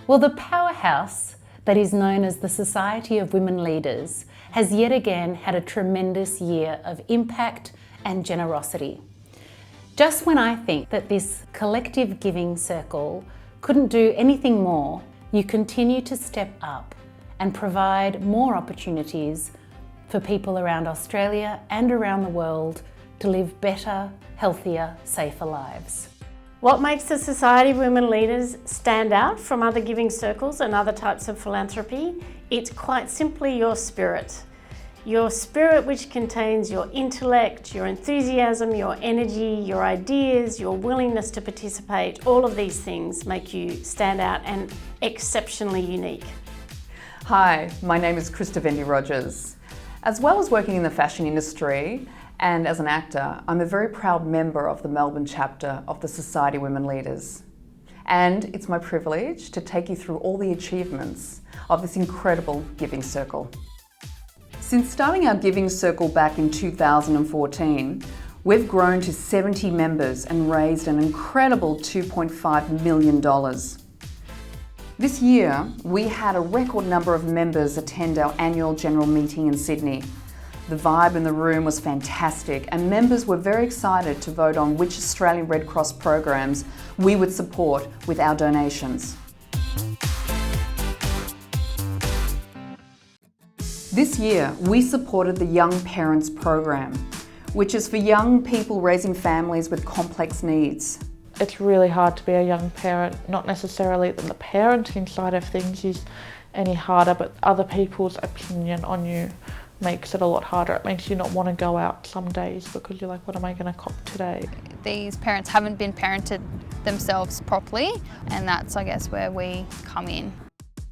Well, the powerhouse that is known as the Society of Women Leaders has yet again had a tremendous year of impact and generosity. Just when I think that this collective giving circle couldn't do anything more, you continue to step up and provide more opportunities for people around Australia and around the world to live better, healthier, safer lives. What makes the Society of Women Leaders stand out from other giving circles and other types of philanthropy? It's quite simply your spirit. Your spirit, which contains your intellect, your enthusiasm, your energy, your ideas, your willingness to participate. All of these things make you stand out and exceptionally unique. Hi, my name is Krista Vendy Rogers. As well as working in the fashion industry and as an actor, I'm a very proud member of the Melbourne chapter of the Society of Women Leaders. And it's my privilege to take you through all the achievements of this incredible giving circle. Since starting our giving circle back in 2014, we've grown to 70 members and raised an incredible $2.5 million. This year, we had a record number of members attend our annual general meeting in Sydney. The vibe in the room was fantastic and members were very excited to vote on which Australian Red Cross programs we would support with our donations. This year, we supported the Young Parents Program, which is for young people raising families with complex needs. It's really hard to be a young parent, not necessarily that the parenting side of things is any harder, but other people's opinion on you makes it a lot harder. It makes you not want to go out some days because you're like, what am I going to cop today? These parents haven't been parented themselves properly, and that's, I guess, where we come in.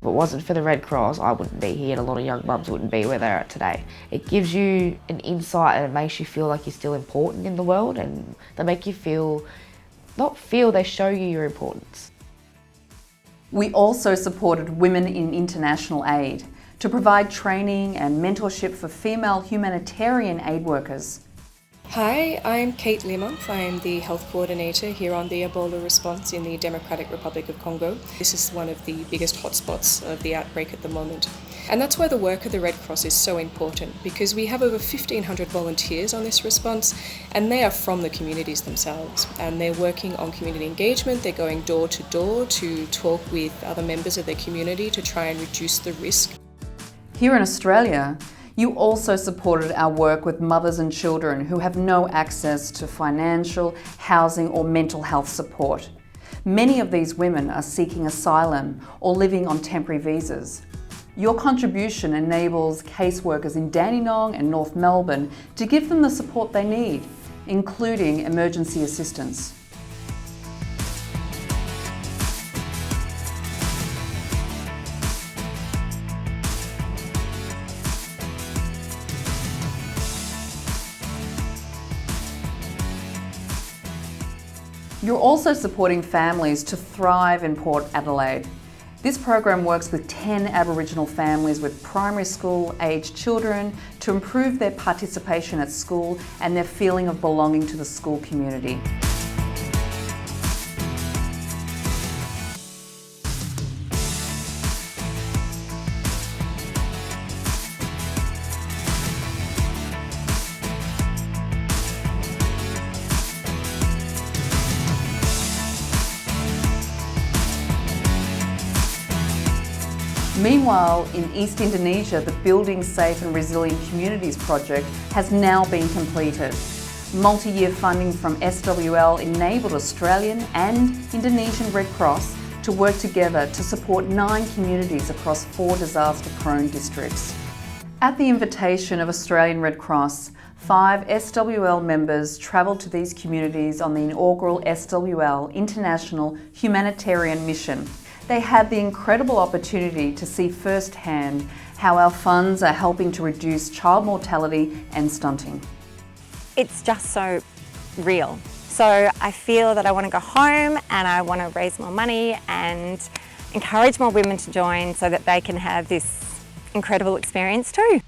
If it wasn't for the Red Cross, I wouldn't be here and a lot of young mums wouldn't be where they're at today. It gives you an insight and it makes you feel like you're still important in the world, and they make you feel, they show you your importance. We also supported Women in International Aid to provide training and mentorship for female humanitarian aid workers. Hi, I'm Kate Limonth. I'm the health coordinator here on the Ebola response in the Democratic Republic of Congo. This is one of the biggest hotspots of the outbreak at the moment. And that's why the work of the Red Cross is so important, because we have over 1,500 volunteers on this response, and they are from the communities themselves. And they're working on community engagement, they're going door to door to talk with other members of their community to try and reduce the risk. Here in Australia, you also supported our work with mothers and children who have no access to financial, housing or mental health support. Many of these women are seeking asylum or living on temporary visas. Your contribution enables caseworkers in Dandenong and North Melbourne to give them the support they need, including emergency assistance. You're also supporting families to thrive in Port Adelaide. This program works with 10 Aboriginal families with primary school aged children to improve their participation at school and their feeling of belonging to the school community. Meanwhile, in East Indonesia, the Building Safe and Resilient Communities project has now been completed. Multi-year funding from SWL enabled Australian and Indonesian Red Cross to work together to support 9 communities across 4 disaster-prone districts. At the invitation of Australian Red Cross, 5 SWL members travelled to these communities on the inaugural SWL International Humanitarian Mission. They had the incredible opportunity to see firsthand how our funds are helping to reduce child mortality and stunting. It's just so real. So I feel that I want to go home and I want to raise more money and encourage more women to join so that they can have this incredible experience too.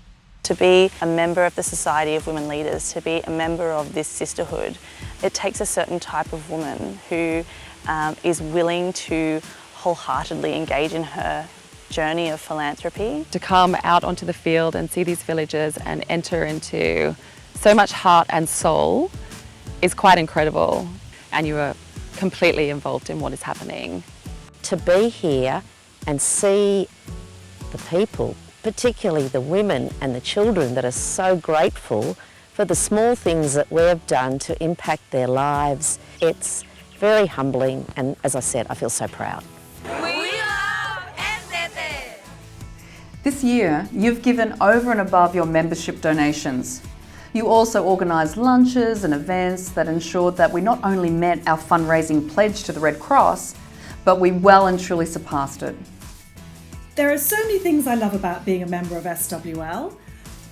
To be a member of the Society of Women Leaders, to be a member of this sisterhood, it takes a certain type of woman who is willing to wholeheartedly engage in her journey of philanthropy. To come out onto the field and see these villages and enter into so much heart and soul is quite incredible, and you are completely involved in what is happening. To be here and see the people, particularly the women and the children that are so grateful for the small things that we've done to impact their lives, it's very humbling, and as I said, I feel so proud. This year, you've given over and above your membership donations. You also organised lunches and events that ensured that we not only met our fundraising pledge to the Red Cross, but we well and truly surpassed it. There are so many things I love about being a member of SWL.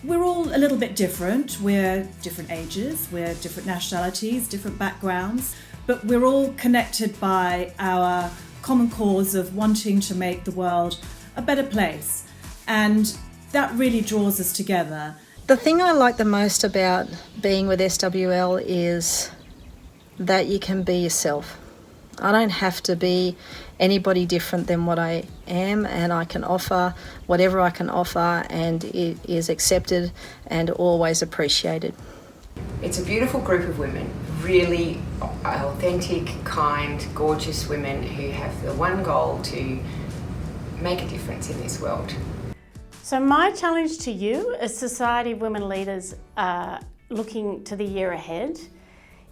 We're all a little bit different. We're different ages, we're different nationalities, different backgrounds, but we're all connected by our common cause of wanting to make the world a better place. And that really draws us together. The thing I like the most about being with SWL is that you can be yourself. I don't have to be anybody different than what I am, and I can offer whatever I can offer, and it is accepted and always appreciated. It's a beautiful group of women, really authentic, kind, gorgeous women who have the one goal to make a difference in this world. So my challenge to you as Society of Women Leaders looking to the year ahead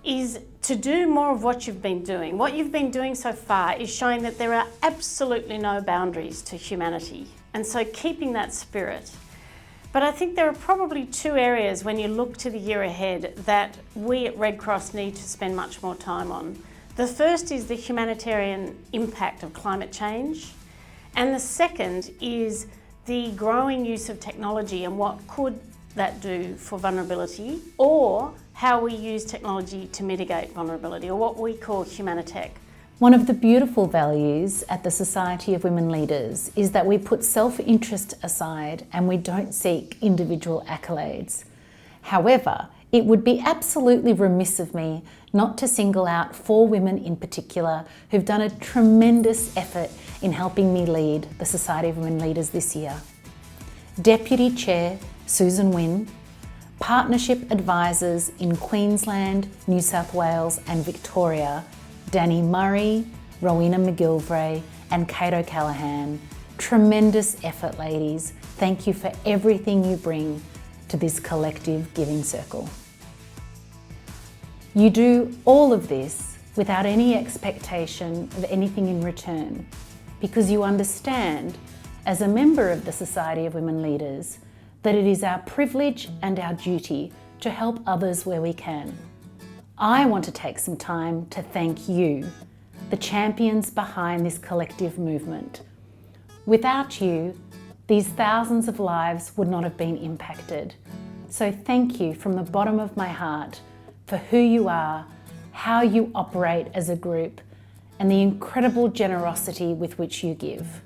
is to do more of what you've been doing. What you've been doing so far is showing that there are absolutely no boundaries to humanity, and so keeping that spirit. But I think there are probably two areas when you look to the year ahead that we at Red Cross need to spend much more time on. The first is the humanitarian impact of climate change, and the second is the growing use of technology and what could that do for vulnerability, or how we use technology to mitigate vulnerability, or what we call humanitech. One of the beautiful values at the Society of Women Leaders is that we put self-interest aside and we don't seek individual accolades. However, it would be absolutely remiss of me not to single out 4 women in particular who've done a tremendous effort in helping me lead the Society of Women Leaders this year. Deputy Chair Susan Wynne, Partnership Advisors in Queensland, New South Wales and Victoria, Danny Murray, Rowena McGilvray and Kate O'Callaghan. Tremendous effort, ladies. Thank you for everything you bring to this collective giving circle. You do all of this without any expectation of anything in return, because you understand, as a member of the Society of Women Leaders, that it is our privilege and our duty to help others where we can. I want to take some time to thank you, the champions behind this collective movement. Without you, these thousands of lives would not have been impacted. So thank you from the bottom of my heart for who you are, how you operate as a group, and the incredible generosity with which you give.